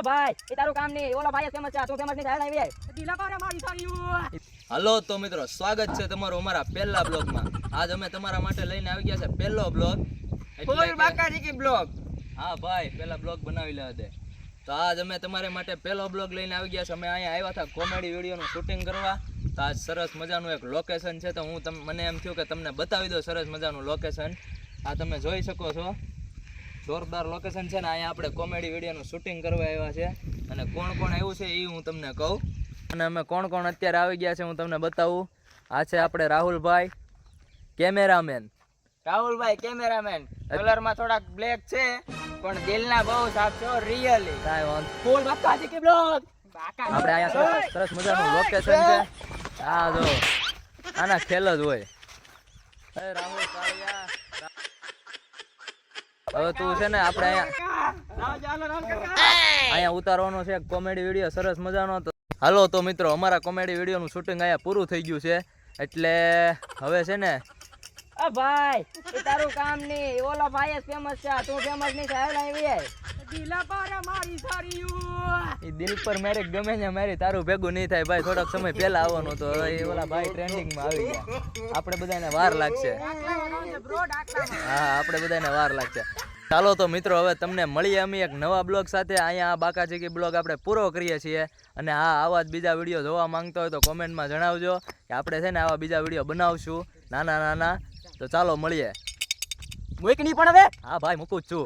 ભાઈ એ તારું કામ નહીં, ઓલા ભાઈ ફેમસ છે, તું ફેમસ નહીં થાય આવી દિલા પારે મારી સારી. હાલો તો મિત્રો, સ્વાગત છે તમારું અમારા પહેલા બ્લોગમાં. આજ અમે તમારા માટે લઈને આવી ગયા છે પહેલો બ્લોગ, ફૂલ બાકાજી કી બ્લોગ. હા ભાઈ, પહેલા બ્લોગ બનાવી લે દે. તો આજ અમે તમારા માટે પહેલો બ્લોગ લઈને આવી ગયા છે. અમે અહીંયા આવ્યા હતા કોમેડી વિડીયોનું શૂટિંગ કરવા. તો આજ સરસ મજાનું એક લોકેશન છે, તો હું મને એમ થયું કે તમને બતાવી દો સરસ મજાનું લોકેશન. આ તમે જોઈ શકો છો, જોરદાર લોકેશન છે ને. અહીંયા આપણે કોમેડી વિડીયોનું શૂટિંગ કરવા આવ્યા છે. અને કોણ કોણ આવ્યું છે એ હું તમને કહું, અને અમે કોણ કોણ અત્યારે આવી ગયા છે હું તમને બતાવું. આ છે આપણે રાહુલભાઈ કેમેરામેન. રાહુલભાઈ કેમેરામેન, કલરમાં થોડાક બ્લેક છે પણ દિલના બહુ સાફ છો, રિયલી. કાંઈ વાંધો. ફૂલ બાકાજી કી બ્લોગ. આપણે અહીંયા સરસ મજાનું લોકેશન છે. આ જો આના ખેલ જ હોય. રાહુલ કાળિયા, હવે તું છે ને આપણે અહીંયા ઉતારવાનો છે કોમેડી વિડીયો સરસ મજાનો. તો હાલો તો મિત્રો, અમારા કોમેડી વિડીયોનું શૂટિંગ અહીંયા પૂરું થઈ ગયું છે. એટલે હવે છે ને ભાઈ એ તારું કામ નહીં, ઓલા ભાઈ ફેમસ છે, તું ફેમસ નહીં થાય આવી દિલા પારે મારી સારી. એ દિલ પર મેરે ગમે ને મારી તારું ભેગું નહીં થાય ભાઈ. થોડાક સમય પહેલા આવવાનું તો એ ઓલા ભાઈ ટ્રેન્ડિંગમાં આવી ગયા. આપણે બધાને વાર લાગશે. હા, આપણે બધાને વાર લાગશે. ચાલો તો મિત્રો, હવે તમને મળીએ અમે એક નવા બ્લોગ સાથે. અહીંયા આ બાકાચીકી બ્લોગ આપણે પૂરો કરીએ છીએ. અને હા, આવા જ બીજા વિડીયો જોવા માંગતા હોય તો કોમેન્ટમાં જણાવજો કે આપણે છે ને આવા બીજા વિડીયો બનાવશું નાના નાના. તો ચાલો મળીએ. મૂક નહીં પણ હવે. હા ભાઈ, મૂકું જ છું.